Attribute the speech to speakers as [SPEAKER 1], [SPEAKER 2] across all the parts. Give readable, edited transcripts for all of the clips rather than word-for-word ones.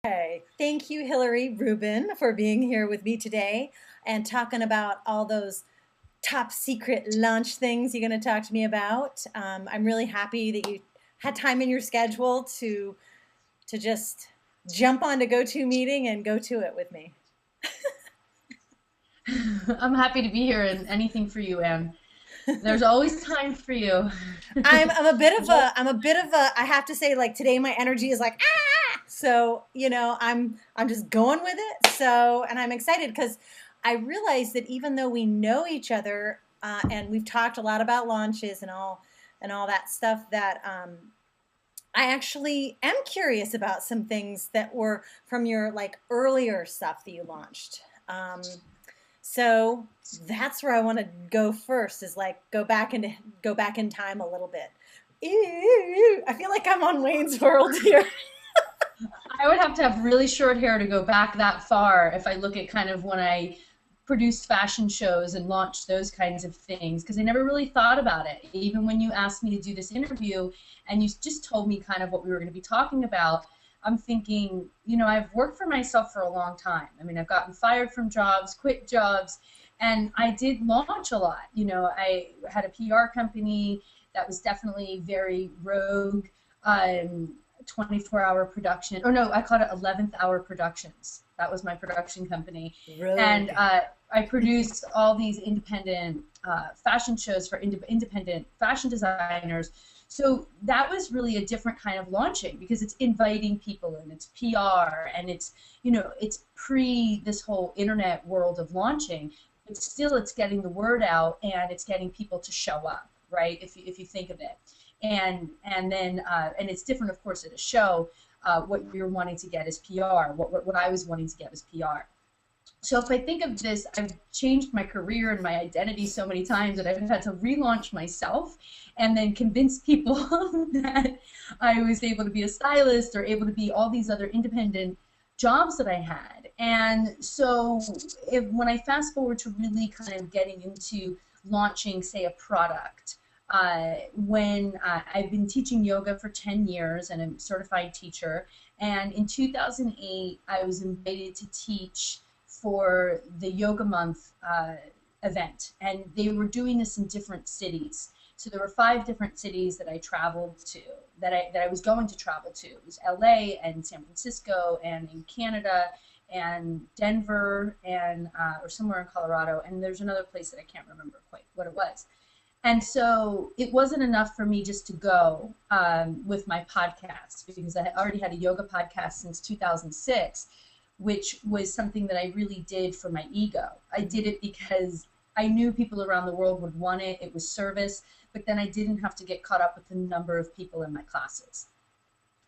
[SPEAKER 1] Okay. Thank you, Hillary Rubin, for being here with me today and talking about all those top secret launch things you're going to talk to me about. I'm really happy that you had time in your schedule to just jump on to GoToMeeting and go to it with me.
[SPEAKER 2] I'm happy to be here and anything for you, Anne. There's always time for you.
[SPEAKER 1] I'm a bit of a I have to say, like, today my energy is like, ah, so I'm just going with it. So, and I'm excited because I realize that even though we know each other, and we've talked a lot about launches and all that stuff, that I actually am curious about some things that were from your like earlier stuff that you launched. So that's where I want to go first, is like go back in time a little bit. Ew, I feel like I'm on Wayne's World here.
[SPEAKER 2] I would have to have really short hair to go back that far if I look at kind of when I produced fashion shows and launched those kinds of things, because I never really thought about it. Even when you asked me to do this interview and you just told me kind of what we were going to be talking about, I'm thinking, I've worked for myself for a long time. I mean, I've gotten fired from jobs, quit jobs, and I did launch a lot. I had a PR company that was definitely very rogue. 24-hour production, or no, I called it 11th hour productions. That was my production company. And
[SPEAKER 1] Rogue.
[SPEAKER 2] I produced all these independent fashion shows for independent fashion designers. So that was really a different kind of launching, because it's inviting people in, it's PR, and it's pre this whole internet world of launching, but still it's getting the word out and it's getting people to show up, right? If you think of it. And it's different, of course, at a show. What you're wanting to get is PR. What I was wanting to get was PR. So if I think of this, I've changed my career and my identity so many times that I've had to relaunch myself and then convince people that I was able to be a stylist or able to be all these other independent jobs that I had. And so when I fast forward to really kind of getting into launching, say, a product, when I've been teaching yoga for 10 years and I'm a certified teacher, and in 2008 I was invited to teach for the Yoga Month event, and they were doing this in different cities. So there were 5 different cities that I traveled to, that I was going to travel to. It was LA and San Francisco and in Canada and Denver and or somewhere in Colorado, and there's another place that I can't remember quite what it was. And so it wasn't enough for me just to go with my podcast, because I already had a yoga podcast since 2006, which was something that I really did for my ego. I did it because I knew people around the world would want it. It was service, but then I didn't have to get caught up with the number of people in my classes.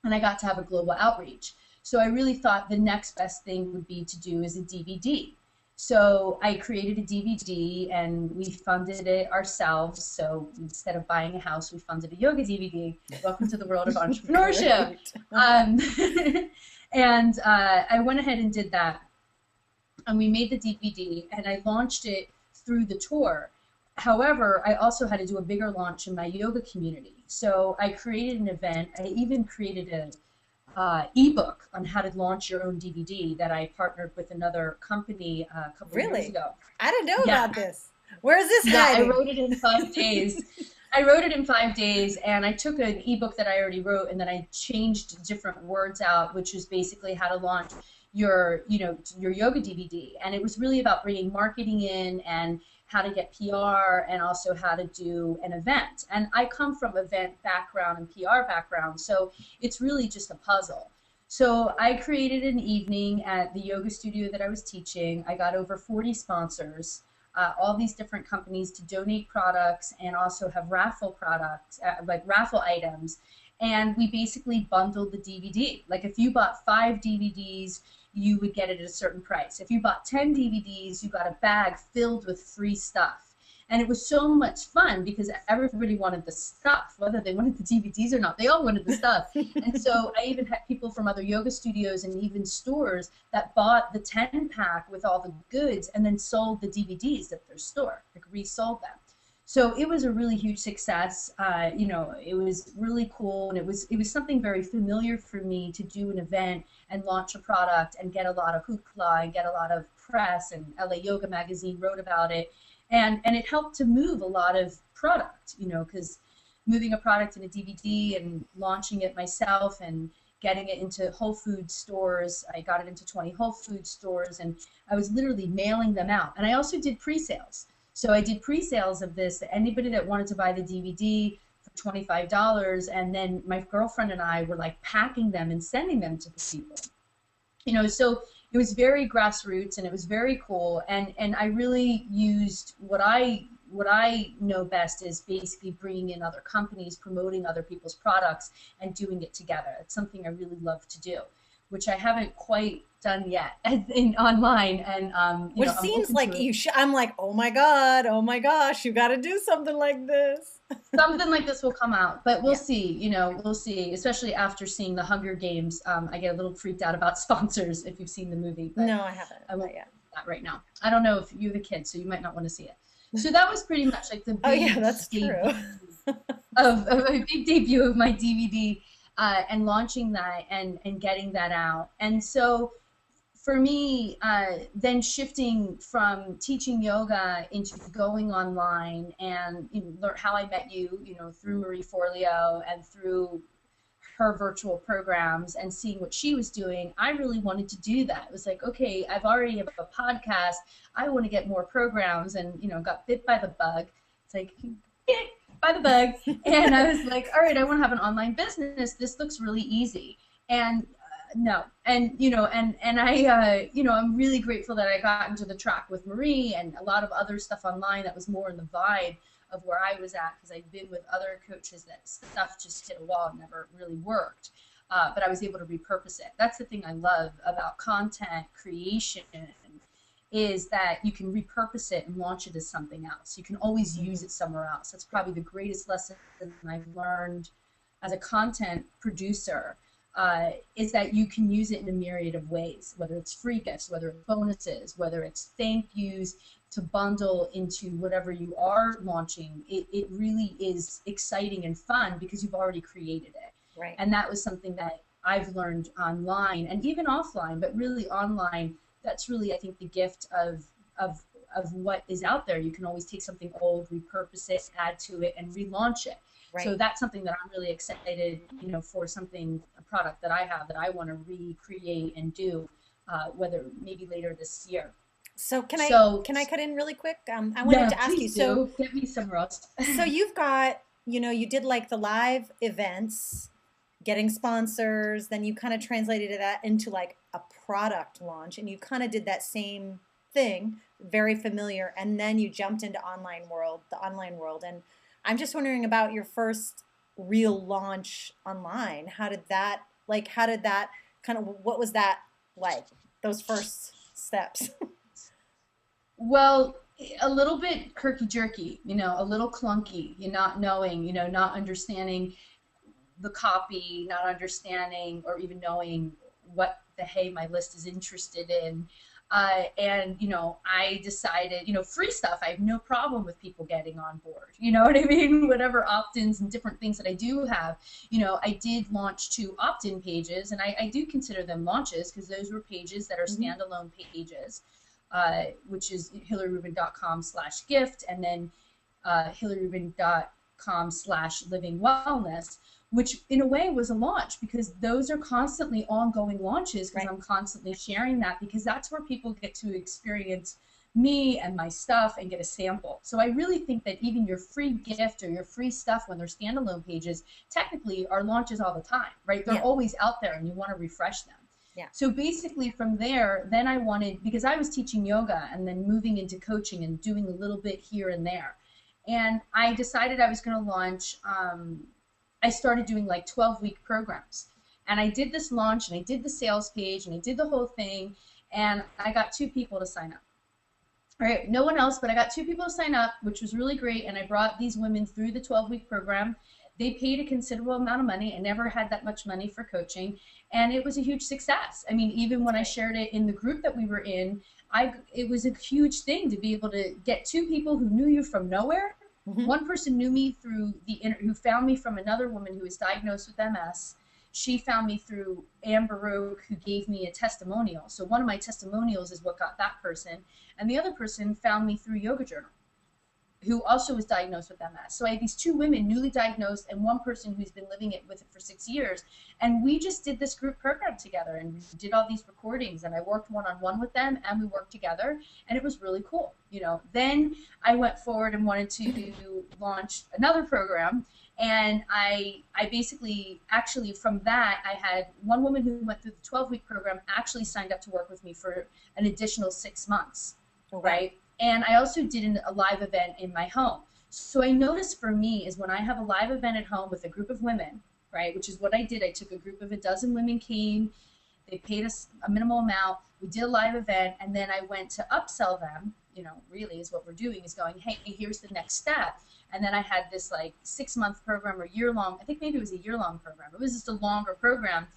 [SPEAKER 2] And I got to have a global outreach. So I really thought the next best thing would be to do is a DVD. So I created a DVD and we funded it ourselves. So instead of buying a house, we funded a yoga DVD. Welcome to the world of entrepreneurship. And I went ahead and did that. And we made the DVD and I launched it through the tour. However, I also had to do a bigger launch in my yoga community. So I created an event. I even created an ebook on how to launch your own DVD that I partnered with another company a couple of years
[SPEAKER 1] Really?
[SPEAKER 2] ago.
[SPEAKER 1] I didn't know
[SPEAKER 2] Yeah,
[SPEAKER 1] about this. Where is this
[SPEAKER 2] yeah, I
[SPEAKER 1] hiding?
[SPEAKER 2] wrote it in 5 days. I wrote it in 5 days, and I took an ebook that I already wrote, and then I changed different words out, which is basically how to launch your yoga DVD. And it was really about bringing marketing in and how to get PR and also how to do an event. And I come from event background and PR background, so it's really just a puzzle. So I created an evening at the yoga studio that I was teaching. I got over 40 sponsors, all these different companies to donate products and also have raffle products, like raffle items. And we basically bundled the DVD. Like if you bought 5 DVDs, you would get it at a certain price. If you bought 10 DVDs, you got a bag filled with free stuff. And it was so much fun because everybody wanted the stuff, whether they wanted the DVDs or not. They all wanted the stuff. And so I even had people from other yoga studios and even stores that bought the 10-pack with all the goods and then sold the DVDs at their store, like resold them. So it was a really huge success. You know, it was really cool, and it was something very familiar for me to do an event and launch a product and get a lot of hoopla and get a lot of press, and LA Yoga Magazine wrote about it, and it helped to move a lot of product. You know, because moving a product in a DVD and launching it myself and getting it into Whole Food stores. I got it into 20 Whole Food stores, and I was literally mailing them out. And I also did pre-sales. So I did pre-sales of this. Anybody that wanted to buy the DVD for $25, and then my girlfriend and I were like packing them and sending them to the people. You know, so it was very grassroots, and it was very cool. And I really used what I know best is basically bringing in other companies, promoting other people's products, and doing it together. It's something I really love to do, which I haven't quite done yet in online. And you
[SPEAKER 1] Which
[SPEAKER 2] know, I'm
[SPEAKER 1] seems
[SPEAKER 2] open
[SPEAKER 1] like
[SPEAKER 2] to it.
[SPEAKER 1] I'm like, oh my God, oh my gosh, you got to do something like this.
[SPEAKER 2] Something like this will come out, but we'll
[SPEAKER 1] Yeah.
[SPEAKER 2] see. You know, we'll see. Especially after seeing the Hunger Games, I get a little freaked out about sponsors if you've seen the movie, but
[SPEAKER 1] No, I haven't.
[SPEAKER 2] I
[SPEAKER 1] Not
[SPEAKER 2] won't
[SPEAKER 1] yet.
[SPEAKER 2] do that right now. I don't know if you have a kid, so you might not want to see it. So that was pretty much like the
[SPEAKER 1] Oh yeah,
[SPEAKER 2] big
[SPEAKER 1] that's true.
[SPEAKER 2] debut of a big debut of my DVD, and launching that and getting that out. And so for me, then shifting from teaching yoga into going online, and you know, learn how I met you, you know, through Marie Forleo and through her virtual programs and seeing what she was doing, I really wanted to do that. It was like, okay, I've already have a podcast. I want to get more programs, and you know, got bit by the bug. It's like bit by the bug, and I was like, all right, I want to have an online business. This looks really easy, and no, and you know, and I, you know, I'm really grateful that I got into the track with Marie and a lot of other stuff online that was more in the vibe of where I was at, because I've been with other coaches that stuff just hit a wall and never really worked. But I was able to repurpose it. That's the thing I love about content creation, is that you can repurpose it and launch it as something else. You can always use it somewhere else. That's probably the greatest lesson I've learned as a content producer, is that you can use it in a myriad of ways, whether it's free gifts, whether it's bonuses, whether it's thank yous, to bundle into whatever you are launching. It really is exciting and fun because you've already created it.
[SPEAKER 1] Right.
[SPEAKER 2] And that was something that I've learned online and even offline, but really online. That's really, I think, the gift of what is out there. You can always take something old, repurpose it, add to it, and relaunch it.
[SPEAKER 1] Right.
[SPEAKER 2] So that's something that I'm really excited, you know, for something, a product that I have that I want to recreate and do, whether maybe later this year.
[SPEAKER 1] So
[SPEAKER 2] So
[SPEAKER 1] can I cut in really quick? I wanted
[SPEAKER 2] yeah,
[SPEAKER 1] to ask you.
[SPEAKER 2] please
[SPEAKER 1] So
[SPEAKER 2] do. Get me somewhere else.
[SPEAKER 1] so you've got, you know, you did like the live events, getting sponsors, then you kind of translated that into like a product launch, and you kind of did that same thing, very familiar, and then you jumped into the online world. And I'm just wondering about your first real launch online. How did that kind of, what was that like, those first steps?
[SPEAKER 2] Well, a little bit herky jerky, you know, a little clunky, you not knowing, you know, not understanding the copy, not understanding or even knowing what the hey my list is interested in. And you know, I decided, you know, free stuff, I have no problem with people getting on board. You know what I mean? Whatever opt-ins and different things that I do have, you know, I did launch 2 opt-in pages, and I do consider them launches because those were pages that are standalone pages, which is HillaryRubin.com/gift, and then HillaryRubin.com/livingwellness, which in a way was a launch because those are constantly ongoing launches because
[SPEAKER 1] Right.
[SPEAKER 2] I'm constantly sharing that because that's where people get to experience me and my stuff and get a sample. So I really think that even your free gift or your free stuff when they're standalone pages technically are launches all the time, right? They're
[SPEAKER 1] Yeah.
[SPEAKER 2] always out there and you want to refresh them.
[SPEAKER 1] Yeah.
[SPEAKER 2] So basically from there, then I wanted, because I was teaching yoga and then moving into coaching and doing a little bit here and there. And I decided I was going to launch, I started doing like 12-week programs. And I did this launch and I did the sales page and I did the whole thing. And I got 2 people to sign up. All right, no one else, but I got 2 people to sign up, which was really great. And I brought these women through the 12-week program. They paid a considerable amount of money. I never had that much money for coaching. And it was a huge success. I mean, even when I shared it in the group that we were in, it was a huge thing to be able to get 2 people who knew you from nowhere
[SPEAKER 1] Mm-hmm.
[SPEAKER 2] One person knew me through who found me from another woman who was diagnosed with MS. She found me through Amber Roque, who gave me a testimonial. So one of my testimonials is what got that person. And the other person found me through Yoga Journal, who also was diagnosed with MS. So I had these two women newly diagnosed and one person who's been living with it for 6 years. And we just did this group program together and we did all these recordings, and I worked one-on-one with them and we worked together, and it was really cool. Then I went forward and wanted to launch another program. And I basically, actually from that, I had one woman who went through the 12-week program actually signed up to work with me for an additional 6 months, right? And I also did a live event in my home. So I noticed for me is when I have a live event at home with a group of women, right, which is what I did. I took a group of 12 women came, they paid us a minimal amount, we did a live event, and then I went to upsell them, really is what we're doing, is going, hey, here's the next step. And then I had this like 6-month program or year-long, I think maybe it was a year-long program. It was just a longer program.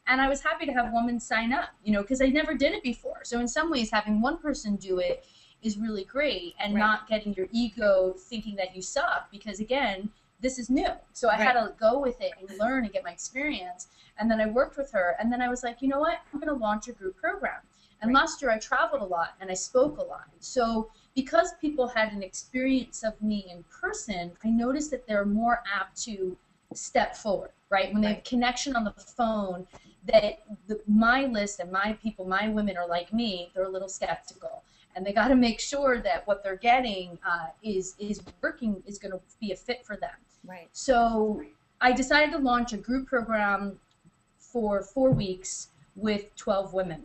[SPEAKER 2] And I was happy to have women sign up, because I never did it before. So in some ways, having one person do it is really great, and not getting your ego thinking that you suck, because again, this is new. So I had to go with it and learn and get my experience. And then I worked with her, and then I was like, you know what, I'm going to launch a group program. And last year I traveled a lot and I spoke a lot. So because people had an experience of me in person, I noticed that they're more apt to step forward, right? When they have connection on the phone, that my list and my people, my women are like me, they're a little skeptical. And they got to make sure that what they're getting is working, is going to be a fit for them.
[SPEAKER 1] Right.
[SPEAKER 2] So I decided to launch a group program for 4 weeks with 12 women.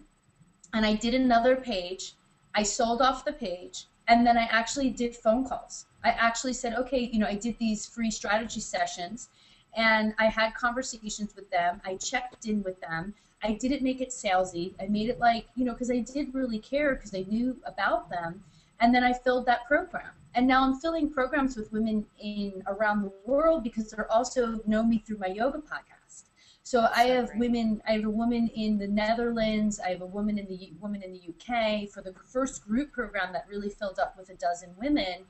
[SPEAKER 2] And I did another page. I sold off the page. And then I actually did phone calls. I actually said, okay, I did these free strategy sessions. And I had conversations with them. I checked in with them. I didn't make it salesy. I made it like, because I did really care, because I knew about them. And then I filled that program. And now I'm filling programs with women around the world, because they're also know me through my yoga podcast. So I have women. I have a woman in the Netherlands. I have a woman in the UK for the first group program that really filled up with 12 women.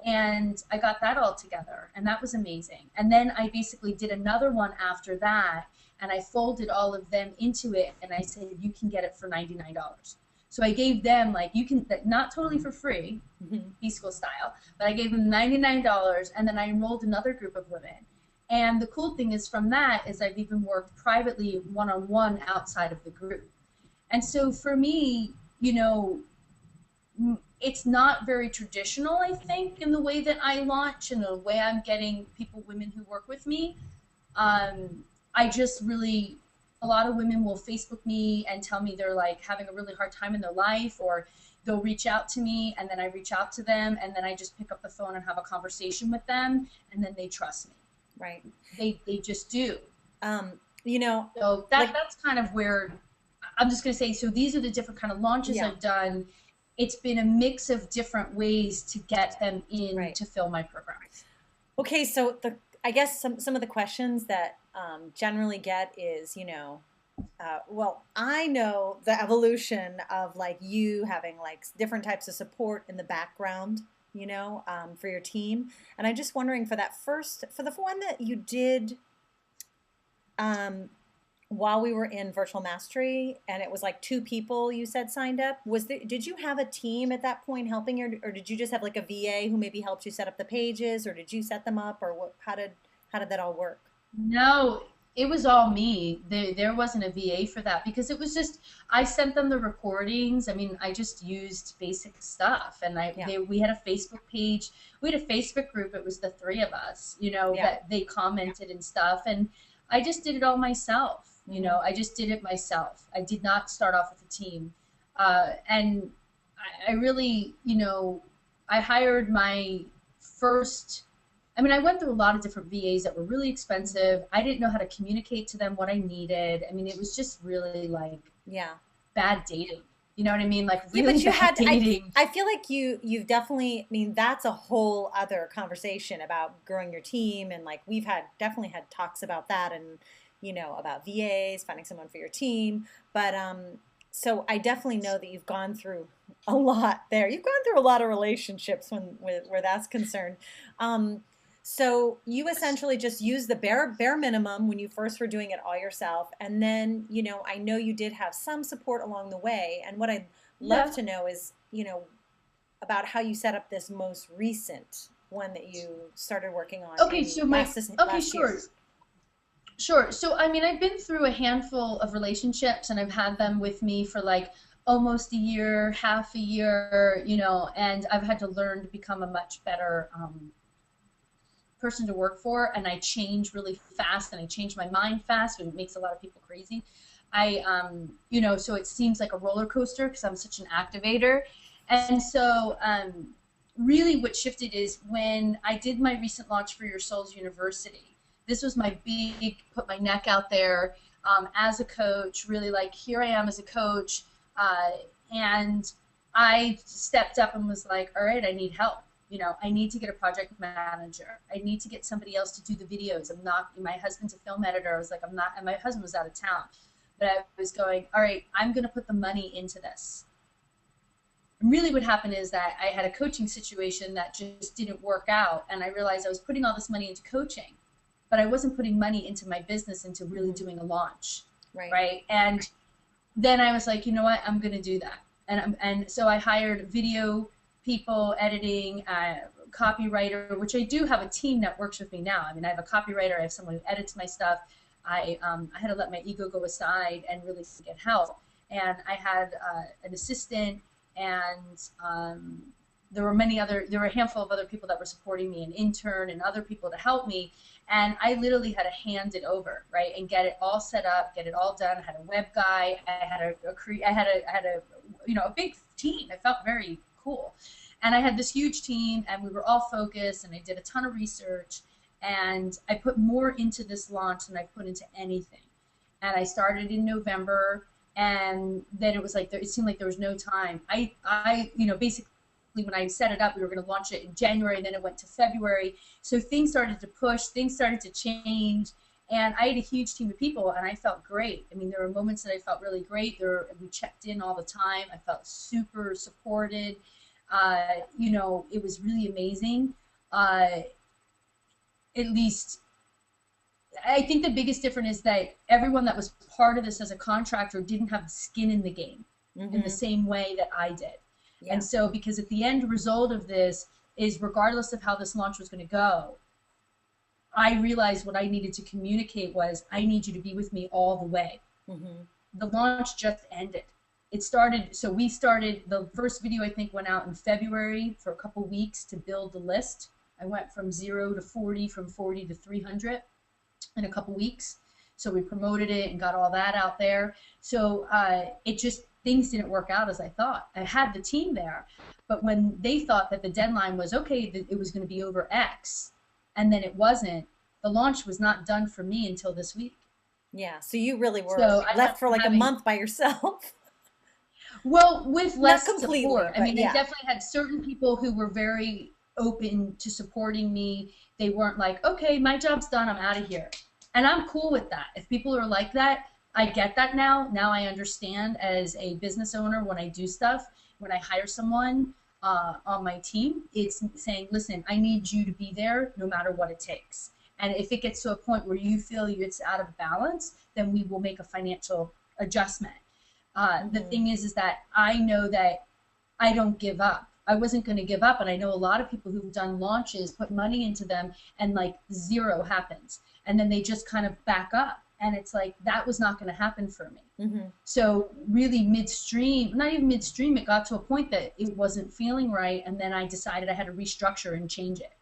[SPEAKER 2] And I got that all together, and that was amazing. And then I basically did another one after that, and I folded all of them into it, and I said, you can get it for $99. So I gave them, like, you can, not totally for free, B-School style, but I gave them $99, and then I enrolled another group of women. And the cool thing is from that is I've even worked privately one-on-one outside of the group. And so for me, it's not very traditional, I think, in the way that I launch and the way I'm getting women who work with me. I just really, a lot of women will Facebook me and tell me they're like having a really hard time in their life, or they'll reach out to me and then I reach out to them and then I just pick up the phone and have a conversation with them, and then they trust me.
[SPEAKER 1] Right.
[SPEAKER 2] They just do.
[SPEAKER 1] So
[SPEAKER 2] that's kind of where I'm just going to say, so these are the different kind of launches I've done. It's been a mix of different ways to get them in to fill my programs.
[SPEAKER 1] Okay, so I guess some of the questions that generally get is, well, I know the evolution of like you having like different types of support in the background, for your team. And I'm just wondering for the one that you did while we were in Virtual Mastery, and it was like 2 people you said signed up, did you have a team at that point helping you, or did you just have like a VA who maybe helped you set up the pages, or did you set them up, or what? How did that all work?
[SPEAKER 2] No, it was all me. There wasn't a VA for that, because it was just, I sent them the recordings. I mean, I just used basic stuff, and we had a Facebook page. We had a Facebook group. It was the 3 of us, that they commented and stuff, and I just did it all myself. I just did it myself. I did not start off with a team. And I really, I hired my first, I went through a lot of different VAs that were really expensive. I didn't know how to communicate to them what I needed. It was just really like bad dating. You know what I mean? Like really
[SPEAKER 1] but you
[SPEAKER 2] bad dating.
[SPEAKER 1] I feel like you've definitely, that's a whole other conversation about growing your team. And like we've definitely had talks about that, and, about VAs, finding someone for your team. But So I definitely know that you've gone through a lot there. You've gone through a lot of relationships where that's concerned. Um, so you essentially just use the bare minimum when you first were doing it all yourself, and then I know you did have some support along the way. And what I'd love
[SPEAKER 2] Yeah.
[SPEAKER 1] to know is about how you set up this most recent one that you started working on
[SPEAKER 2] Okay,
[SPEAKER 1] in
[SPEAKER 2] so my okay,
[SPEAKER 1] last year.
[SPEAKER 2] sure. Sure. So, I mean, I've been through a handful of relationships and I've had them with me for like almost a year, half a year, and I've had to learn to become a much better person to work for. And I change really fast and I change my mind fast, and it makes a lot of people crazy. So it seems like a roller coaster because I'm such an activator. And so, really what shifted is when I did my recent launch for Your Soul's University. This was my big, put my neck out there as a coach, really like, here I am as a coach. Uh, and I stepped up and was like, all right, I need help. I need to get a project manager. I need to get somebody else to do the videos. I'm not, my husband's a film editor. I was like, I'm not, and my husband was out of town. But I was going, all right, I'm going to put the money into this. And really what happened is that I had a coaching situation that just didn't work out. And I realized I was putting all this money into coaching, but I wasn't putting money into my business, into really doing a launch.
[SPEAKER 1] Right.
[SPEAKER 2] Right. And then I was like, you know what, I'm going to do that. And so I hired video people, editing, copywriter, which I do have a team that works with me now. I mean, I have a copywriter, I have someone who edits my stuff. I had to let my ego go aside and really get help. And I had an assistant, and there were a handful of other people that were supporting me, an intern and other people to help me. And I literally had to hand it over, right, and get it all set up, get it all done. I had a web guy, I had a big team. It felt very cool. And I had this huge team, and we were all focused, and I did a ton of research, and I put more into this launch than I put into anything. And I started in November, and then it was like it seemed like there was no time. Basically when I set it up, we were going to launch it in January, and then it went to February. So things started to push, things started to change, and I had a huge team of people, and I felt great. I mean, there were moments that I felt really great. We checked in all the time. I felt super supported. It was really amazing. At least I think the biggest difference is that everyone that was part of this as a contractor didn't have skin in the game in the same way that I did. Yeah. And so, because at the end result of this is, regardless of how this launch was going to go, I realized what I needed to communicate was, I need you to be with me all the way. The launch just ended. We started, the first video I think went out in February for a couple weeks to build the list. I went from 0 to 40, from 40 to 300 in a couple weeks. So we promoted it and got all that out there. So things didn't work out as I thought. I had the team there, but when they thought that the deadline was okay, that it was going to be over X, and then it wasn't, the launch was not done for me until this week.
[SPEAKER 1] Yeah, so you really were left for like a month by yourself.
[SPEAKER 2] Well, with less support. I mean,
[SPEAKER 1] yeah.
[SPEAKER 2] I definitely had certain people who were very open to supporting me. They weren't like, okay, my job's done, I'm out of here. And I'm cool with that. If people are like that, I get that now. Now I understand, as a business owner, when I do stuff, when I hire someone on my team, it's saying, listen, I need you to be there no matter what it takes. And if it gets to a point where you feel it's out of balance, then we will make a financial adjustment. The thing is that I know that I don't give up. I wasn't going to give up. And I know a lot of people who've done launches, put money into them, and like zero happens. And then they just kind of back up. And it's like, that was not going to happen for me. So really midstream, not even midstream, it got to a point that it wasn't feeling right. And then I decided I had to restructure and change it.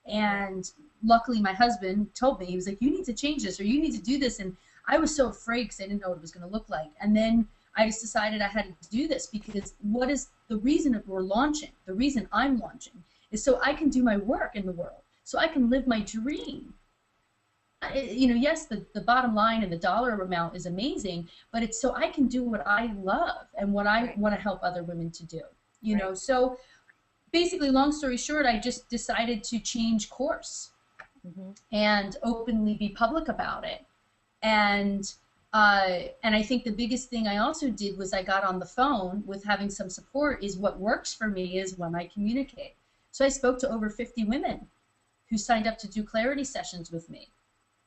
[SPEAKER 2] And luckily my husband told me, he was like, you need to change this, or you need to do this. And I was so afraid because I didn't know what it was going to look like. And then I just decided I had to do this, because what is the reason that we're launching? The reason I'm launching is so I can do my work in the world, so I can live my dream. Yes, the bottom line and the dollar amount is amazing, but it's so I can do what I love and what I want to help other women to do. So basically, long story short, I just decided to change course and openly be public about it. And And I think the biggest thing I also did was I got on the phone with having some support. Is what works for me is when I communicate. So I spoke to over 50 women who signed up to do clarity sessions with me.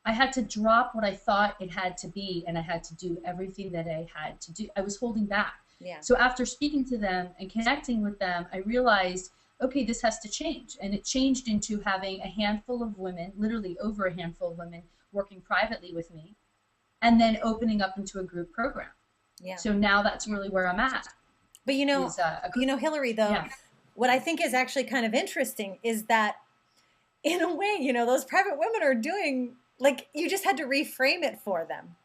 [SPEAKER 2] I had to drop what I thought it had to be, and I had to do everything that I had to do. I was holding back.
[SPEAKER 1] Yeah.
[SPEAKER 2] So after speaking to them and connecting with them, I realized, okay, this has to change. And it changed into having a handful of women, literally over a handful of women, working privately with me, and then opening up into a group program.
[SPEAKER 1] Yeah.
[SPEAKER 2] So now that's really where I'm at.
[SPEAKER 1] But Hillary, though,
[SPEAKER 2] yeah.
[SPEAKER 1] what I think is actually kind of interesting is that in a way, those private women are doing, like, you just had to reframe it for them.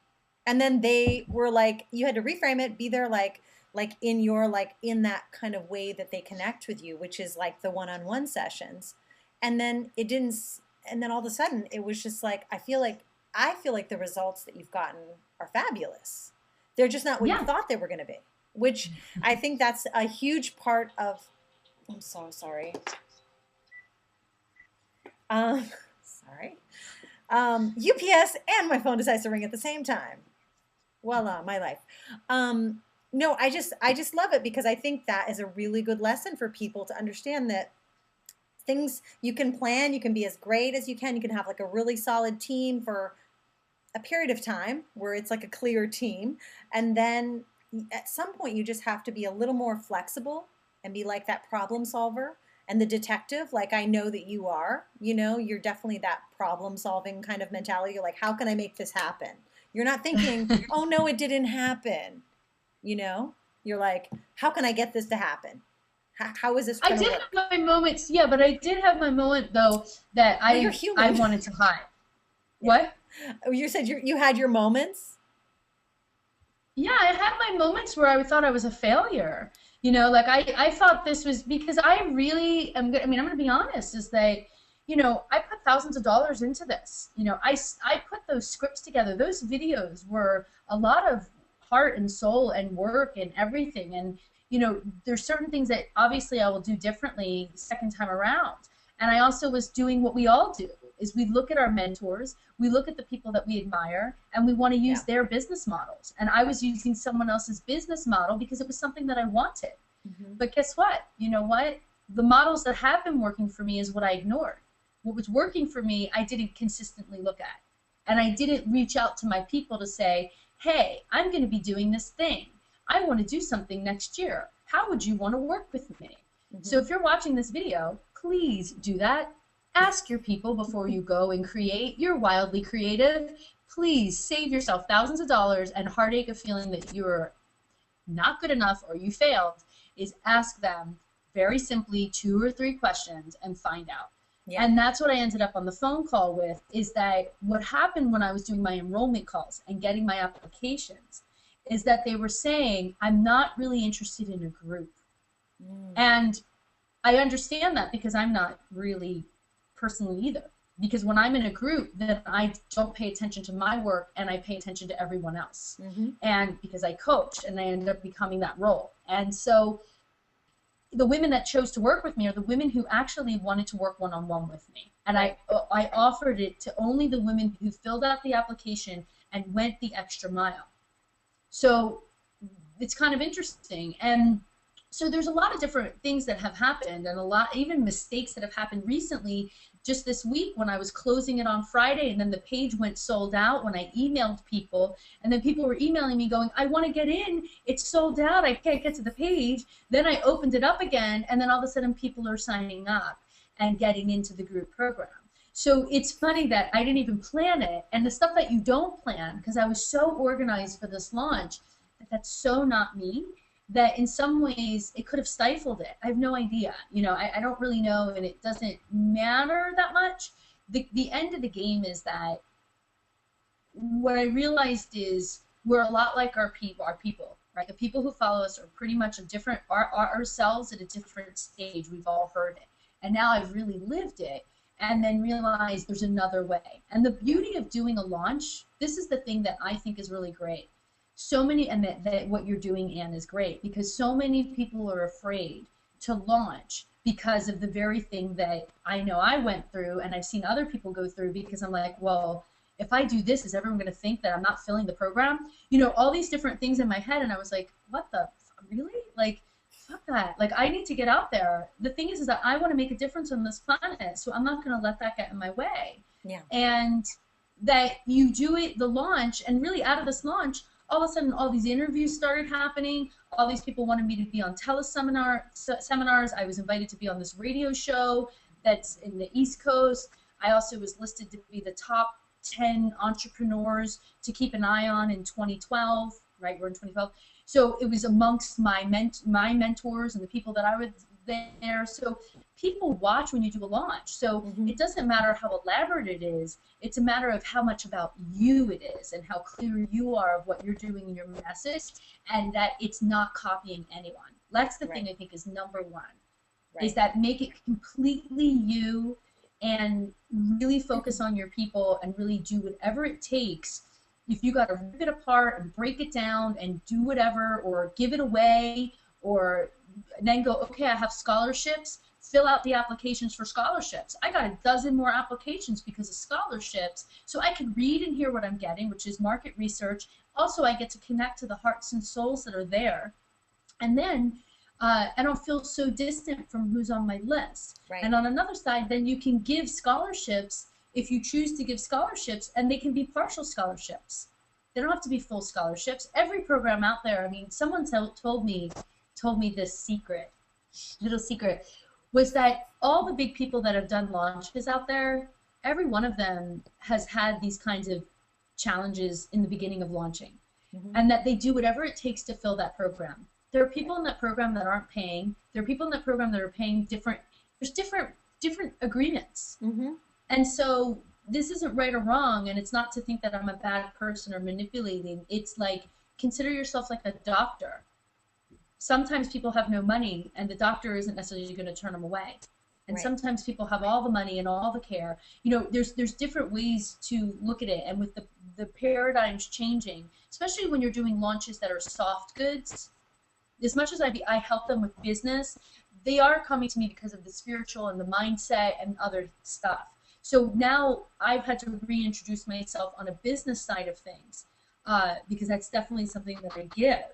[SPEAKER 1] And then they were like, you had to reframe it, be there like in that kind of way that they connect with you, which is like the one-on-one sessions. And then and then all of a sudden it was just like, I feel like the results that you've gotten are fabulous. They're just not what you thought they were going to be, which I think that's a huge part of, I'm so sorry. Sorry. UPS and my phone decides to ring at the same time. Voila, my life. No, I just love it, because I think that is a really good lesson for people to understand that things you can plan, you can be as great as you can have like a really solid team for a period of time where it's like a clear team. And then at some point you just have to be a little more flexible and be like that problem solver and the detective, like I know that you are, you're definitely that problem solving kind of mentality. You're like, how can I make this happen? You're not thinking, oh no, it didn't happen. You're like, how can I get this to happen? How is this going to work?
[SPEAKER 2] I did have my moments, but I did have my moment though that I wanted to hide. What?
[SPEAKER 1] You said you had your moments?
[SPEAKER 2] Yeah, I had my moments where I thought I was a failure. Like I thought this was, because I really am good. I mean, I'm going to be honest, is that, I put thousands of dollars into this. I put those scripts together. Those videos were a lot of heart and soul and work and everything. And, there's certain things that obviously I will do differently second time around. And I also was doing what we all do, is we look at our mentors, we look at the people that we admire, and we want to use their business models. And I was using someone else's business model because it was something that I wanted. Mm-hmm. But guess what? You know what? The models that have been working for me is what I ignored. What was working for me, I didn't consistently look at. And I didn't reach out to my people to say, hey, I'm going to be doing this thing. I want to do something next year. How would you want to work with me? Mm-hmm. So if you're watching this video, please do that. Ask your people before you go and create. You're wildly creative. Please save yourself thousands of dollars and heartache of feeling that you're not good enough or you failed. Is ask them very simply 2 or 3 questions and find out. Yeah. And that's what I ended up on the phone call with, is that what happened when I was doing my enrollment calls and getting my applications is that they were saying, I'm not really interested in a group. And I understand that, because I'm not really personally either. Because when I'm in a group, then I don't pay attention to my work and I pay attention to everyone else. Mm-hmm. And because I coach and I end up becoming that role. And so the women that chose to work with me are the women who actually wanted to work one-on-one with me. And I offered it to only the women who filled out the application and went the extra mile. So it's kind of interesting. And so there's a lot of different things that have happened, and a lot, even mistakes that have happened recently. Just this week when I was closing it on Friday, and then the page went sold out when I emailed people, and then people were emailing me going, I want to get in, it's sold out, I can't get to the page. Then I opened it up again, and then all of a sudden people are signing up and getting into the group program. So it's funny that I didn't even plan it, and the stuff that you don't plan, because I was so organized for this launch, that's so not me, that in some ways it could have stifled it. I have no idea. I don't really know, and it doesn't matter that much. The end of the game is that what I realized is we're a lot like our people, right? The people who follow us are pretty much ourselves at a different stage. We've all heard it. And now I've really lived it, and then realized there's another way. And the beauty of doing a launch, this is the thing that I think is really great. So many, and that what you're doing, Anne, is great, because so many people are afraid to launch because of the very thing that I know I went through, and I've seen other people go through, because I'm like, well, if I do this, is everyone going to think that I'm not filling the program? You know, all these different things in my head. And I was like, what the, really? Like, fuck that. Like, I need to get out there. The thing is that I want to make a difference on this planet. So I'm not going to let that get in my way.
[SPEAKER 1] Yeah.
[SPEAKER 2] And that you do it, the launch, and really out of this launch, all of a sudden, all these interviews started happening. All these people wanted me to be on seminars. I was invited to be on this radio show that's in the East Coast. I also was listed to be the top 10 entrepreneurs to keep an eye on in 2012, right? We're in 2012. So it was amongst my mentors and the people that I was there. So people watch when you do a launch. So it doesn't matter how elaborate it is. It's a matter of how much about you it is and how clear you are of what you're doing in your message, and that it's not copying anyone. That's the thing I think is number one, is that make it completely you and really focus on your people and really do whatever it takes. If you got to rip it apart and break it down and do whatever, or give it away, or then go, okay, I have scholarships, fill out the applications for scholarships. I got a dozen more applications because of scholarships, so I can read and hear what I'm getting, which is market research. Also, I get to connect to the hearts and souls that are there. And then I don't feel so distant from who's on my list.
[SPEAKER 1] Right.
[SPEAKER 2] And on another side, then you can give scholarships if you choose to give scholarships, and they can be partial scholarships. They don't have to be full scholarships. Every program out there, I mean, someone told me this little secret, was that all the big people that have done launches out there, every one of them has had these kinds of challenges in the beginning of launching, and that they do whatever it takes to fill that program. There are people in that program that aren't paying. There are people in that program that are paying different. There's different agreements. And so this isn't right or wrong, and it's not to think that I'm a bad person or manipulating. It's like, consider yourself like a doctor. Sometimes people have no money, and the doctor isn't necessarily going to turn them away. And sometimes people have all the money and all the care. You know, there's different ways to look at it, and with the paradigms changing, especially when you're doing launches that are soft goods, as much as I help them with business, they are coming to me because of the spiritual and the mindset and other stuff. So now I've had to reintroduce myself on a business side of things, because that's definitely something that I give,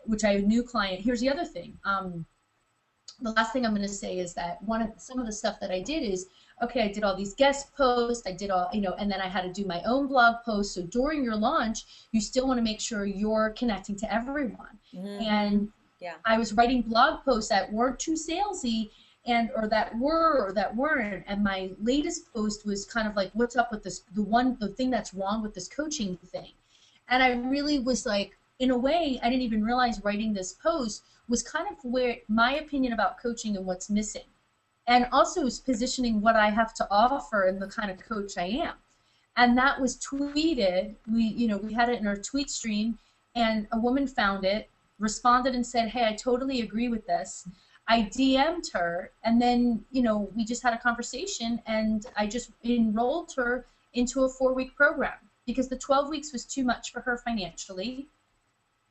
[SPEAKER 2] which I have a new client. Here's the other thing. The last thing I'm going to say is that some of the stuff that I did is, okay, I did all these guest posts, I did all, and then I had to do my own blog posts. So during your launch, you still want to make sure you're connecting to everyone. And I was writing blog posts that weren't too salesy, or that were or that weren't. And my latest post was kind of like, what's up with this, the thing that's wrong with this coaching thing. And I really was like, in a way, I didn't even realize writing this post was kind of where my opinion about coaching and what's missing. And also is positioning what I have to offer and the kind of coach I am. And that was tweeted. We had it in our tweet stream, and a woman found it, responded and said, hey, I totally agree with this. I DM'd her, and then, we just had a conversation, and I just enrolled her into a 4-week program because the 12 weeks was too much for her financially.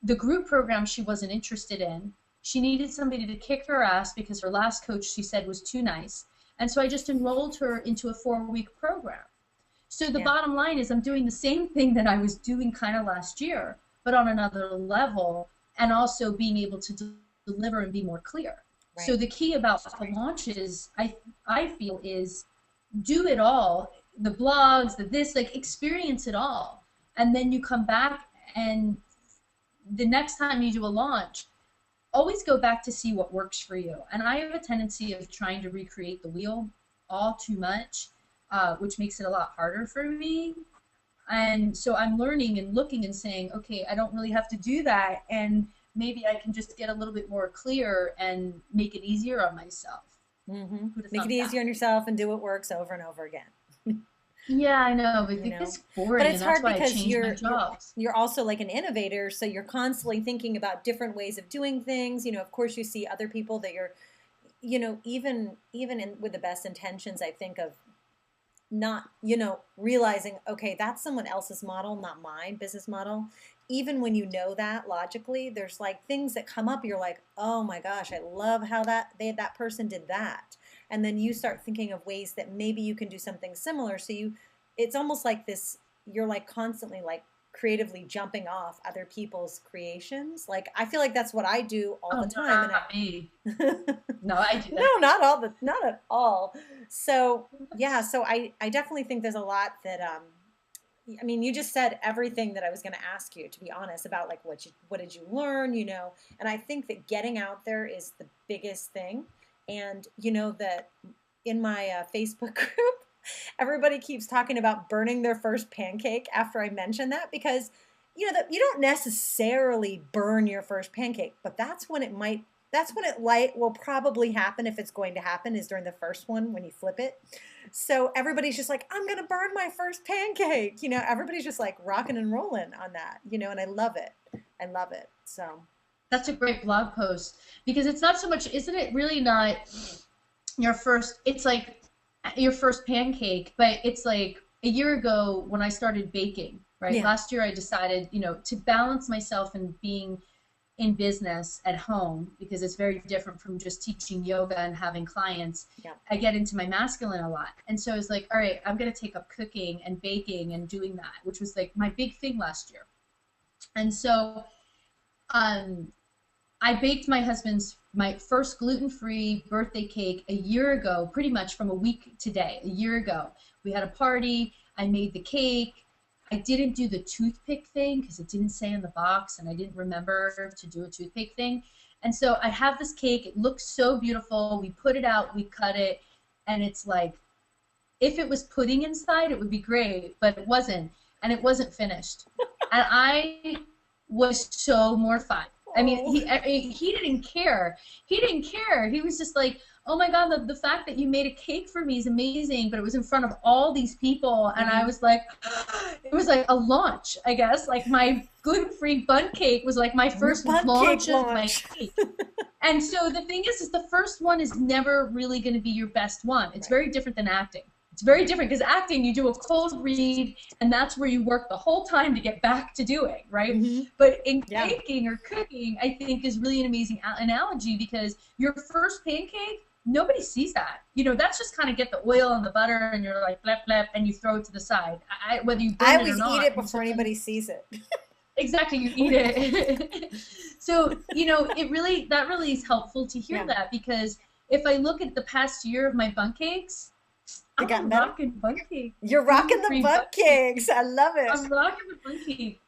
[SPEAKER 2] The group program she wasn't interested in. She needed somebody to kick her ass because her last coach, she said, was too nice. And so I just enrolled her into a 4-week program. So the bottom line is I'm doing the same thing that I was doing kind of last year, but on another level, and also being able to deliver and be more clear. Right. So the key about the launches, I feel, is do it all, the blogs, experience it all. And then you come back, and the next time you do a launch, always go back to see what works for you. And I have a tendency of trying to recreate the wheel all too much, which makes it a lot harder for me. And so I'm learning and looking and saying, okay, I don't really have to do that, and maybe I can just get a little bit more clear and make it easier on myself.
[SPEAKER 1] Make it easier on yourself and do what works over and over again.
[SPEAKER 2] Yeah, I know, but it's boring.
[SPEAKER 1] But it's hard because
[SPEAKER 2] you're
[SPEAKER 1] also like an innovator, so you're constantly thinking about different ways of doing things. Of course, you see other people that you're, even with the best intentions, I think of not, realizing, okay, that's someone else's model, not my business model. Even when you know that logically, there's like things that come up. You're like, oh my gosh, I love how that person did that. And then you start thinking of ways that maybe you can do something similar. So it's almost like this, you're like constantly like creatively jumping off other people's creations. Like I feel like that's what I do all
[SPEAKER 2] Oh,
[SPEAKER 1] the
[SPEAKER 2] no,
[SPEAKER 1] time. And
[SPEAKER 2] not me. No, I do
[SPEAKER 1] no,
[SPEAKER 2] that.
[SPEAKER 1] not at all. So yeah, so I definitely think there's a lot that I mean, you just said everything that I was going to ask you, to be honest, about like what did you learn, you know? And I think that getting out there is the biggest thing. And you know that in my Facebook group, everybody keeps talking about burning their first pancake after I mention that, because you know that you don't necessarily burn your first pancake, but that's when it light will probably happen, if it's going to happen, is during the first one when you flip it. So everybody's just like, I'm gonna burn my first pancake. You know, everybody's just like rocking and rolling on that, you know, and I love it. I love it. So
[SPEAKER 2] That's a great blog post because it's not so much, isn't it really not your first, it's like your first pancake, but it's like a year ago when I started baking, right?
[SPEAKER 1] yeah,
[SPEAKER 2] Last year I decided, to balance myself and being in business at home because it's very different from just teaching yoga and having clients.
[SPEAKER 1] yeah,
[SPEAKER 2] I get into my masculine a lot. And so I was like, all right, I'm going to take up cooking and baking and doing that, which was like my big thing last year. And so um, I baked my first gluten-free birthday cake a year ago, pretty much from a week today, a year ago. We had a party. I made the cake. I didn't do the toothpick thing because it didn't say in the box, and I didn't remember to do a toothpick thing. And so I have this cake. It looks so beautiful. We put it out. We cut it, and it's like, if it was pudding inside, it would be great, but it wasn't, and it wasn't finished. And I was so mortified. I mean,
[SPEAKER 1] oh,
[SPEAKER 2] he didn't care. He didn't care. He was just like, oh my God, the fact that you made a cake for me is amazing, but it was in front of all these people, and I
[SPEAKER 1] mm-hmm.
[SPEAKER 2] was like, it was like a launch, I guess. Like my gluten-free bun cake was like my
[SPEAKER 1] Your
[SPEAKER 2] first
[SPEAKER 1] butt cake
[SPEAKER 2] launch of my
[SPEAKER 1] launch.
[SPEAKER 2] cake. And so the thing is the first one is never really going to be your best one. It's
[SPEAKER 1] Right.
[SPEAKER 2] very different than acting. It's very different because acting, you do a cold read, and that's where you work the whole time to get back to doing, right?
[SPEAKER 1] Mm-hmm.
[SPEAKER 2] But in
[SPEAKER 1] Yeah.
[SPEAKER 2] baking or cooking, I think is really an amazing analogy because your first pancake, nobody sees that. That's just kind of get the oil and the butter, and you're like, blep, blep, and you throw it to the side, whether you
[SPEAKER 1] I
[SPEAKER 2] burn it or
[SPEAKER 1] always eat
[SPEAKER 2] not.
[SPEAKER 1] it
[SPEAKER 2] And
[SPEAKER 1] before anybody sees it.
[SPEAKER 2] exactly, you eat it. So, that really is helpful to hear
[SPEAKER 1] Yeah.
[SPEAKER 2] that because if I look at the past year of my bun cakes,
[SPEAKER 1] They
[SPEAKER 2] I'm
[SPEAKER 1] gotten better.
[SPEAKER 2] rocking bun cakes.
[SPEAKER 1] You're rocking the
[SPEAKER 2] Gluten-free
[SPEAKER 1] butt cakes. I love it.
[SPEAKER 2] I'm rocking the bun cakes.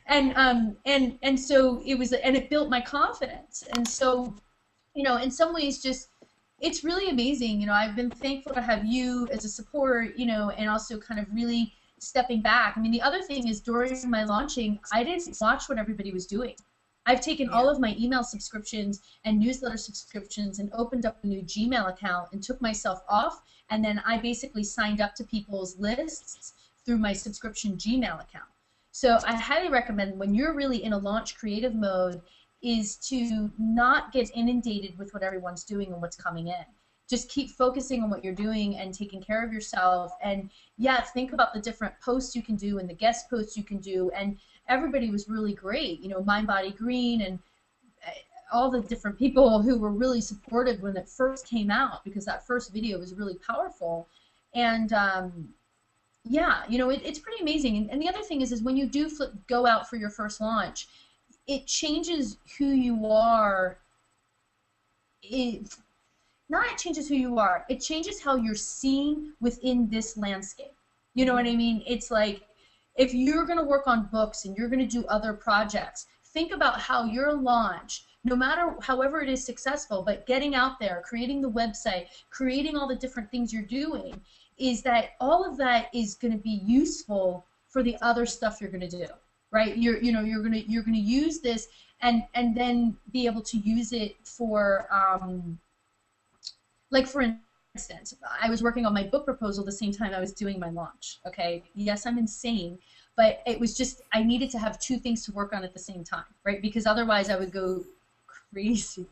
[SPEAKER 2] And so it was, and it built my confidence. And so, in some ways, just it's really amazing. I've been thankful to have you as a support, and also kind of really stepping back. I mean, the other thing is during my launching, I didn't watch what everybody was doing. I've taken all of my email subscriptions and newsletter subscriptions and opened up a new Gmail account and took myself off, and then I basically signed up to people's lists through my subscription Gmail account. So I highly recommend when you're really in a launch creative mode is to not get inundated with what everyone's doing and what's coming in. Just keep focusing on what you're doing and taking care of yourself. And yeah, think about the different posts you can do and the guest posts you can do. And everybody was really great. Mind Body Green and all the different people who were really supportive when it first came out because that first video was really powerful. And yeah, it's pretty amazing. And the other thing is when you do go out for your first launch, it changes who you are. It changes who you are. It changes how you're seen within this landscape. You know what I mean? It's like if you're going to work on books and you're going to do other projects, think about how your launch, no matter however it is successful, but getting out there, creating the website, creating all the different things you're doing, is that all of that is going to be useful for the other stuff you're going to do. Right, you're gonna use this and then be able to use it for like for instance, I was working on my book proposal the same time I was doing my launch. Okay, yes, I'm insane, but it was just I needed to have two things to work on at the same time, right? Because otherwise I would go crazy.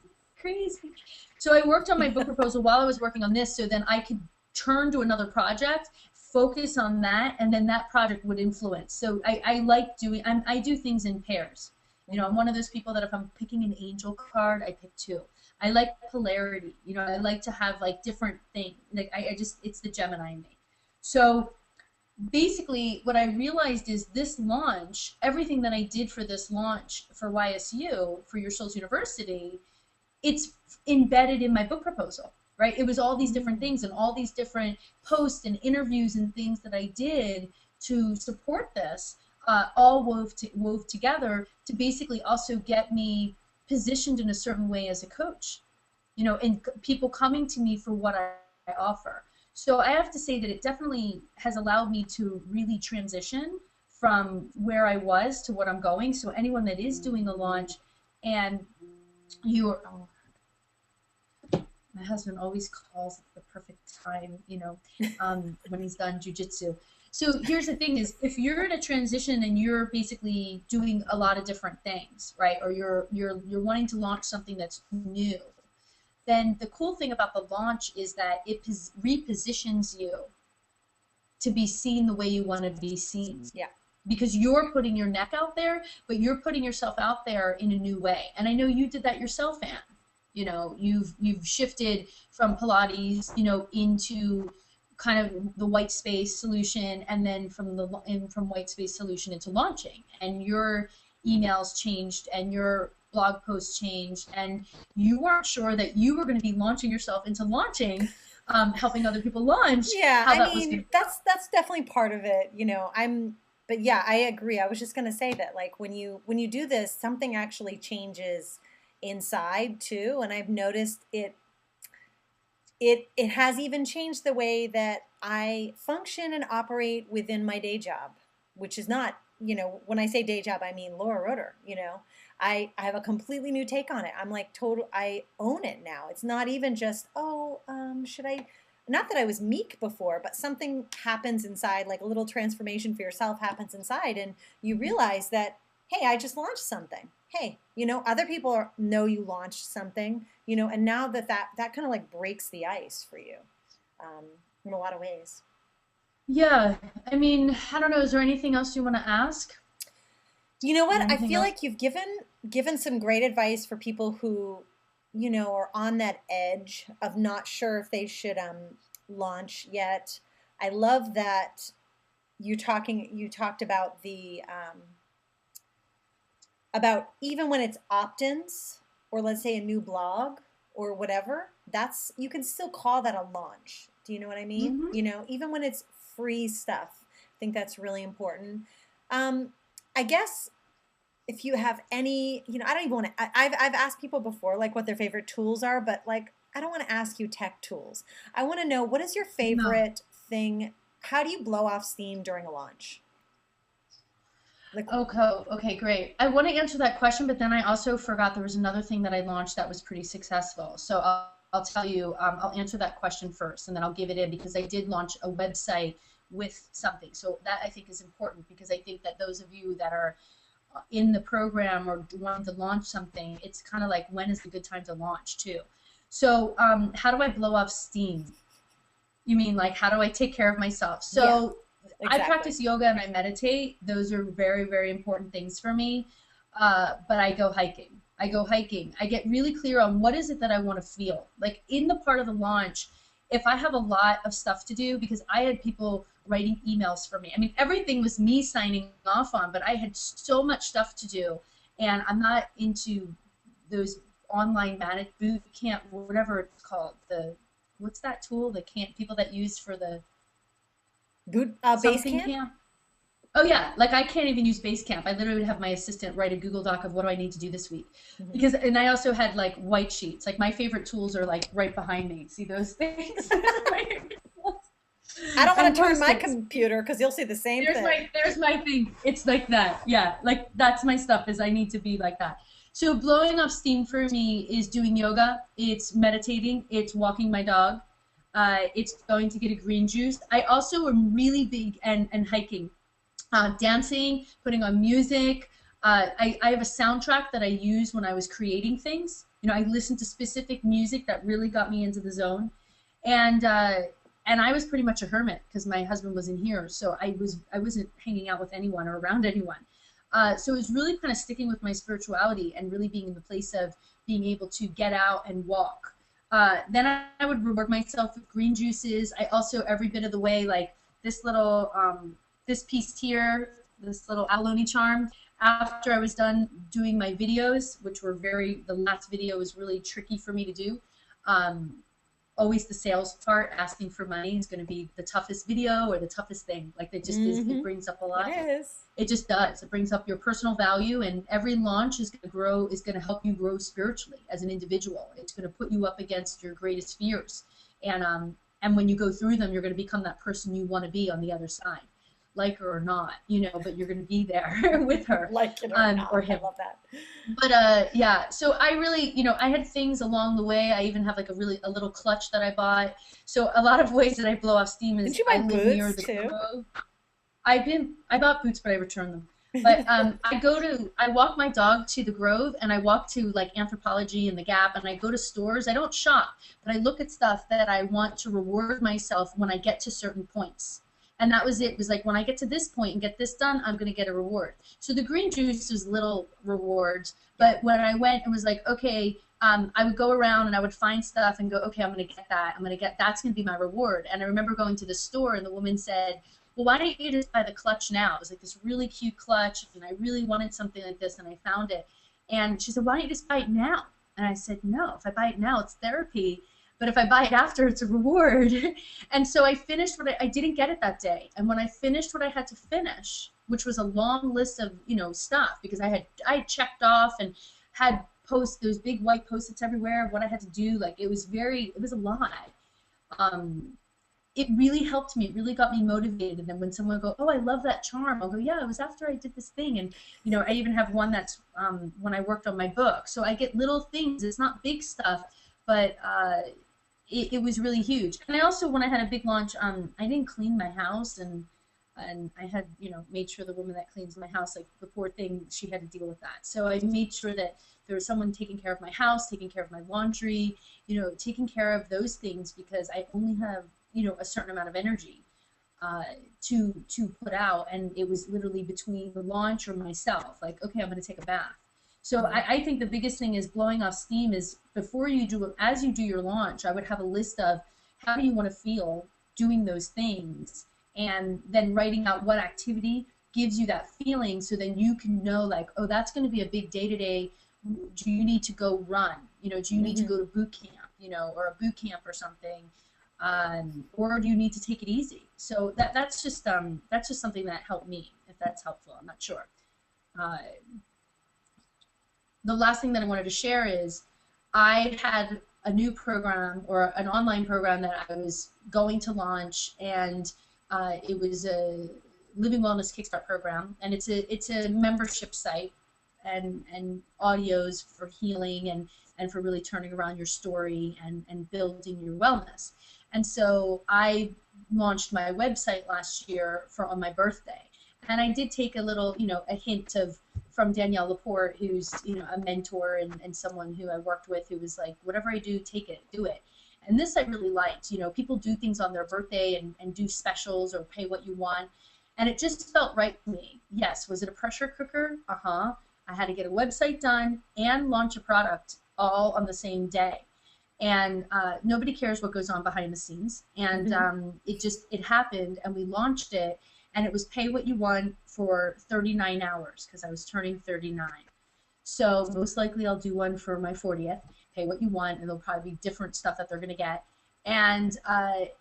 [SPEAKER 2] So I worked on my book proposal while I was working on this, so then I could turn to another project, focus on that, and then that project would influence. So I like doing, I do things in pairs. I'm one of those people that if I'm picking an angel card, I pick two. I like polarity. I like to have like different things. Like I just, it's the Gemini in me. So basically what I realized is this launch, everything that I did for this launch for YSU, for Your Soul's University, it's embedded in my book proposal, right? It was all these different things and all these different posts and interviews and things that I did to support this, all wove together to basically also get me positioned in a certain way as a coach, you know, and people coming to me for what I offer. So I have to say that it definitely has allowed me to really transition from where I was to what I'm going. So anyone that is doing a launch and you're, oh, my husband always calls at the perfect time, you know, when he's done jujitsu. So here's the thing is, if you're in a transition and you're basically doing a lot of different things, right, or you're wanting to launch something that's new, then the cool thing about the launch is that it repositions you to be seen the way you want to be seen.
[SPEAKER 1] Yeah.
[SPEAKER 2] Because you're putting your neck out there, but you're putting yourself out there in a new way. And I know you did that yourself, Anne. You know, you've shifted from Pilates, you know, into kind of the white space solution, and then from white space solution into launching. And your emails changed, and your blog posts changed, and you weren't sure that you were going to be launching yourself into launching, helping other people launch.
[SPEAKER 1] Yeah, I mean, that's definitely part of it. You know, but yeah, I agree. I was just going to say that, like, when you do this, something actually changes inside too, and I've noticed it has even changed the way that I function and operate within my day job, which is not, you know, when I say day job, I mean Laura Roeder. You know, I have a completely new take on it. I'm like I own it now. It's not even just, should I, not that I was meek before, but something happens inside, like a little transformation for yourself happens inside, and you realize that, hey, I just launched something. Hey, you know, other people know you launched something, you know, and now that kind of like breaks the ice for you, in a lot of ways.
[SPEAKER 2] Yeah, I mean, I don't know. Is there anything else you want to ask?
[SPEAKER 1] You know what? I
[SPEAKER 2] Anything
[SPEAKER 1] feel
[SPEAKER 2] else?
[SPEAKER 1] like you've given some great advice for people who, you know, are on that edge of not sure if they should launch yet. I love that you talked about the about even when it's opt-ins, or let's say a new blog or whatever, that's, you can still call that a launch. Do you know what I mean?
[SPEAKER 2] Mm-hmm.
[SPEAKER 1] You know, even when it's free stuff, I think that's really important. I guess if you have any, you know, I don't even want to, I've asked people before, like, what their favorite tools are, but like, I don't want to ask you tech tools. I want to know, what is your
[SPEAKER 2] No.
[SPEAKER 1] favorite thing? How do you blow off steam during a launch? Like,
[SPEAKER 2] Okay, great. I want to answer that question, but then I also forgot there was another thing that I launched that was pretty successful. So I'll tell you, I'll answer that question first, and then I'll give it in, because I did launch a website with something. So that I think is important, because I think that those of you that are in the program or wanting to launch something, it's kind of like, when is the good time to launch too? So how do I blow off steam? You mean like, how do I take care of myself? So
[SPEAKER 1] exactly.
[SPEAKER 2] I practice yoga and I meditate. Those are very, very important things for me. But I go hiking. I get really clear on what is it that I want to feel. Like in the part of the launch, if I have a lot of stuff to do, because I had people writing emails for me. I mean, everything was me signing off on, but I had so much stuff to do, and I'm not into those online boot camp, whatever it's called. What's that tool? The camp people that use for the
[SPEAKER 1] Base
[SPEAKER 2] something
[SPEAKER 1] camp?
[SPEAKER 2] camp. Oh yeah, like I can't even use Basecamp. I literally would have my assistant write a Google Doc of what do I need to do this week. Because, and I also had like white sheets. Like my favorite tools are like right behind me. See those things?
[SPEAKER 1] I don't want
[SPEAKER 2] And
[SPEAKER 1] to turn my
[SPEAKER 2] Post-its.
[SPEAKER 1] computer, because you'll see the same thing.
[SPEAKER 2] There's my thing. It's like that. Yeah, like that's my stuff, is I need to be like that. So blowing off steam for me is doing yoga. It's meditating. It's walking my dog. It's going to get a green juice. I also am really big and hiking. Dancing, putting on music. I have a soundtrack that I use when I was creating things. You know, I listened to specific music that really got me into the zone, and I was pretty much a hermit because my husband wasn't here, so I wasn't hanging out with anyone or around anyone. So it was really kind of sticking with my spirituality and really being in the place of being able to get out and walk. Then I would reward myself with green juices. I also, every bit of the way, like this little, this piece here, this little abalone charm, after I was done doing my videos, which were the last video was really tricky for me to do. Always the sales part, asking for money, is going to be the toughest video or the toughest thing. Like it just is, it brings up a lot.
[SPEAKER 1] It is.
[SPEAKER 2] It just does. It brings up your personal value, and every launch is going to help you grow spiritually as an individual. It's going to put you up against your greatest fears. And when you go through them, you're going to become that person you want to be on the other side, like her or not, but you're going to be there with her.
[SPEAKER 1] Like it or not.
[SPEAKER 2] Or him.
[SPEAKER 1] I love that.
[SPEAKER 2] But yeah, so I really, I had things along the way. I even have like a little clutch that I bought. So a lot of ways that I blow off steam is
[SPEAKER 1] Didn't you buy
[SPEAKER 2] I live
[SPEAKER 1] boots
[SPEAKER 2] near the
[SPEAKER 1] too?
[SPEAKER 2] Grove. I bought boots, but I returned them. But I walk my dog to the Grove, and I walk to like Anthropologie and the Gap, and I go to stores. I don't shop, but I look at stuff that I want to reward myself when I get to certain points. And that was it. It was like, when I get to this point and get this done, I'm going to get a reward. So the green juice was little rewards. But when I went, it was like, okay, I would go around and I would find stuff and go, okay, I'm going to get that. That's going to be my reward. And I remember going to the store, and the woman said, well, why don't you just buy the clutch now? It was like this really cute clutch, and I really wanted something like this, and I found it. And she said, why don't you just buy it now? And I said, no, if I buy it now, it's therapy. But if I buy it after, it's a reward. And so I finished what I didn't get it that day. And when I finished what I had to finish, which was a long list of, stuff, because I had checked off and had those big white Post-its everywhere of what I had to do. Like it was a lot. It really helped me. It really got me motivated. And then when someone would go, oh, I love that charm, I'll go, yeah, it was after I did this thing. And, I even have one that's when I worked on my book. So I get little things. It's not big stuff, but it was really huge. And I also, when I had a big launch, I didn't clean my house, and I had, made sure the woman that cleans my house, like the poor thing, she had to deal with that. So I made sure that there was someone taking care of my house, taking care of my laundry, taking care of those things, because I only have, a certain amount of energy to put out. And it was literally between the launch or myself, like, okay, I'm going to take a bath. So I think the biggest thing is blowing off steam is as you do your launch, I would have a list of how do you want to feel doing those things, and then writing out what activity gives you that feeling, so then you can know, like, oh, that's going to be a big day today. Do you need to go run? Do you need to go to boot camp, or a boot camp or something? Or do you need to take it easy? So that's just something that helped me, if that's helpful. I'm not sure. The last thing that I wanted to share is I had a new program, or an online program, that I was going to launch, and it was a Living Wellness Kickstart program, and it's a membership site, and audios for healing and for really turning around your story and building your wellness. And so I launched my website last year on my birthday, and I did take a little, a hint from Danielle Laporte, who's, a mentor and someone who I worked with, who was like, whatever I do, take it, do it. And this I really liked. People do things on their birthday and do specials or pay what you want. And it just felt right to me. Yes, was it a pressure cooker? Uh-huh. I had to get a website done and launch a product all on the same day. And nobody cares what goes on behind the scenes. And it happened, and we launched it. And it was pay what you want for 39 hours, because I was turning 39. So most likely I'll do one for my 40th, pay what you want, and there'll probably be different stuff that they're going to get. And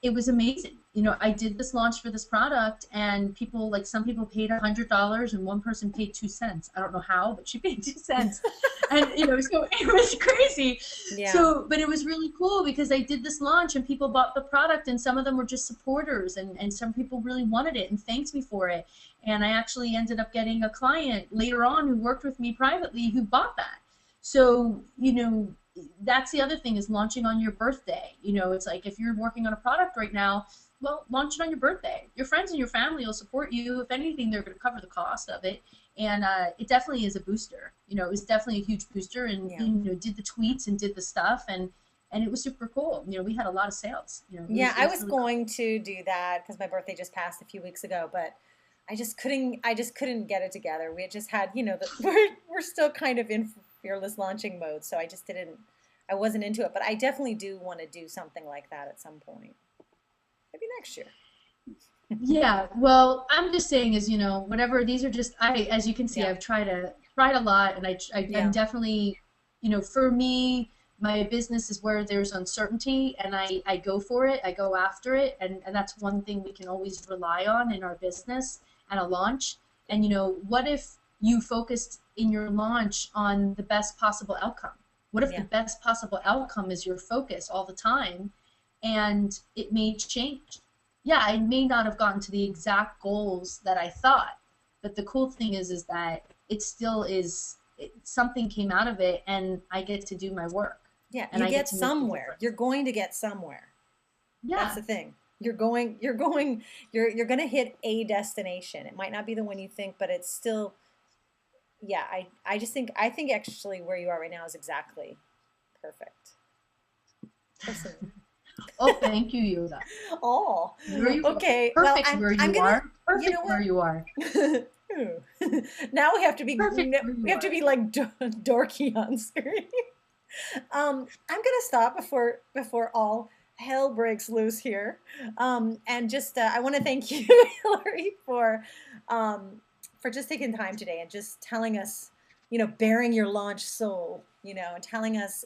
[SPEAKER 2] it was amazing. I did this launch for this product, and some people paid $100, and one person paid 2 cents. I don't know how, but she paid 2 cents. And, so it was crazy. Yeah. So, but it was really cool, because I did this launch, and people bought the product, and some of them were just supporters, and some people really wanted it and thanked me for it. And I actually ended up getting a client later on who worked with me privately who bought that. So, that's the other thing, is launching on your birthday. It's like, if you're working on a product right now, well, launch it on your birthday. Your friends and your family will support you. If anything, they're going to cover the cost of it. And it definitely is a booster. It was definitely a huge booster, and did the tweets and did the stuff, and it was super cool. We had a lot of sales.
[SPEAKER 1] I was really going to do that, because my birthday just passed a few weeks ago, but I just couldn't get it together. We had just had, we're still kind of in fearless launching mode, so I wasn't into it. But I definitely do want to do something like that at some point. Maybe next year.
[SPEAKER 2] Yeah, well, I'm just saying is, whatever, these are just, as you can see,
[SPEAKER 1] Yeah.
[SPEAKER 2] I've tried a lot, and I'm
[SPEAKER 1] Yeah.
[SPEAKER 2] definitely, for me, my business is where there's uncertainty, and I go for it, I go after it, and that's one thing we can always rely on in our business and a launch. And, what if you focused in your launch on the best possible outcome? What if the
[SPEAKER 1] Yeah.
[SPEAKER 2] best possible outcome is your focus all the time, and it may change? Yeah, I may not have gotten to the exact goals that I thought, but the cool thing is that it still is something came out of it, and I get to do my work,
[SPEAKER 1] Yeah.
[SPEAKER 2] and
[SPEAKER 1] You
[SPEAKER 2] I get
[SPEAKER 1] get
[SPEAKER 2] to make the
[SPEAKER 1] somewhere. You're
[SPEAKER 2] difference.
[SPEAKER 1] going to get somewhere. That's
[SPEAKER 2] Yeah,
[SPEAKER 1] the thing. You're going to hit a destination. It might not be the one you think, but it's still, yeah, I just think, I think actually where you are right now is exactly perfect. Listen.
[SPEAKER 2] oh, thank you, Yoda.
[SPEAKER 1] Oh,
[SPEAKER 2] Where you are,
[SPEAKER 1] okay. Well,
[SPEAKER 2] perfect where
[SPEAKER 1] I'm
[SPEAKER 2] you
[SPEAKER 1] gonna,
[SPEAKER 2] are,
[SPEAKER 1] you know
[SPEAKER 2] perfect where
[SPEAKER 1] what?
[SPEAKER 2] you are,
[SPEAKER 1] Now we have to be
[SPEAKER 2] perfect where
[SPEAKER 1] we
[SPEAKER 2] you
[SPEAKER 1] have to
[SPEAKER 2] are.
[SPEAKER 1] be like dorky on screen. I'm gonna stop before all hell breaks loose here. And just I want to thank you, Hillary, for just taking time today and just telling us, bearing your launch soul, and telling us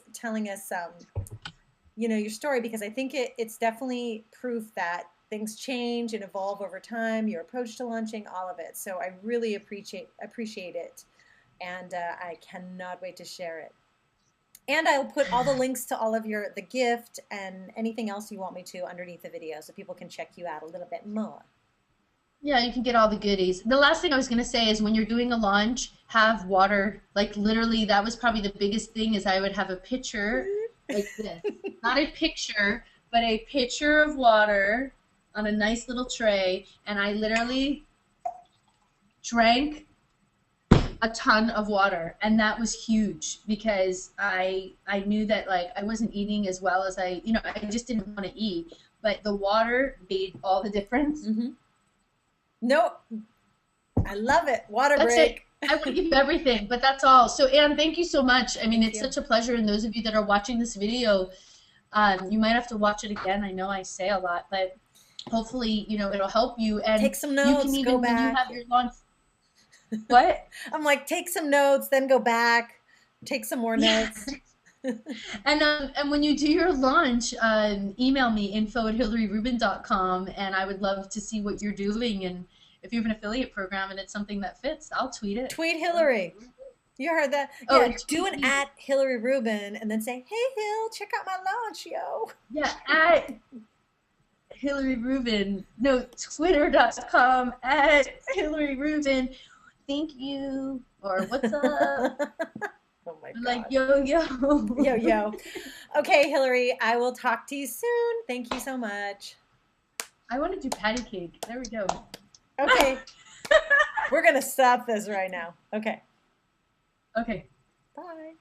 [SPEAKER 1] your story, because I think it's definitely proof that things change and evolve over time. Your approach to launching, all of it. So I really appreciate it, and I cannot wait to share it. And I'll put all the links to all of the gift and anything else you want me to underneath the video so people can check you out a little bit more.
[SPEAKER 2] Yeah, you can get all the goodies. The last thing I was gonna say is when you're doing a launch, have water. Like literally, that was probably the biggest thing is I would have a pitcher like this. Not a picture, but a pitcher of water on a nice little tray, and I literally drank a ton of water, and that was huge because I knew that like I wasn't eating as well as I just didn't want to eat, but the water made all the difference.
[SPEAKER 1] Mm-hmm. No, I love it. Water
[SPEAKER 2] That's it.
[SPEAKER 1] break.
[SPEAKER 2] I want to give you everything, but that's all. So, Anne, thank you so much. I mean,
[SPEAKER 1] Thank
[SPEAKER 2] it's
[SPEAKER 1] you.
[SPEAKER 2] such a pleasure. And those of you that are watching this video, you might have to watch it again. I know I say a lot, but hopefully, it'll help you. And
[SPEAKER 1] Take some
[SPEAKER 2] you can
[SPEAKER 1] notes, go
[SPEAKER 2] even, when you
[SPEAKER 1] back.
[SPEAKER 2] have your launch, what?
[SPEAKER 1] I'm like, take some notes, then go back, take some more
[SPEAKER 2] Yeah.
[SPEAKER 1] notes.
[SPEAKER 2] And when you do your launch, email me info@hillaryrubin.com, and I would love to see what you're doing. And if you have an affiliate program and it's something that fits, I'll tweet it.
[SPEAKER 1] Tweet Hillary. You heard that?
[SPEAKER 2] Oh,
[SPEAKER 1] Yeah,
[SPEAKER 2] and
[SPEAKER 1] do
[SPEAKER 2] tweet
[SPEAKER 1] an
[SPEAKER 2] me.
[SPEAKER 1] at Hillary Rubin and then say, hey, Hill, check out my launch, yo.
[SPEAKER 2] Yeah, at Hillary Rubin. No, twitter.com @Hillary Rubin. Thank you. Or what's up?
[SPEAKER 1] Oh my
[SPEAKER 2] Like,
[SPEAKER 1] God.
[SPEAKER 2] yo, yo.
[SPEAKER 1] Yo, yo. Okay, Hillary, I will talk to you soon. Thank you so much.
[SPEAKER 2] I want to do patty cake. There we go.
[SPEAKER 1] Okay, we're going to stop this right now. Okay,
[SPEAKER 2] Okay.
[SPEAKER 1] bye.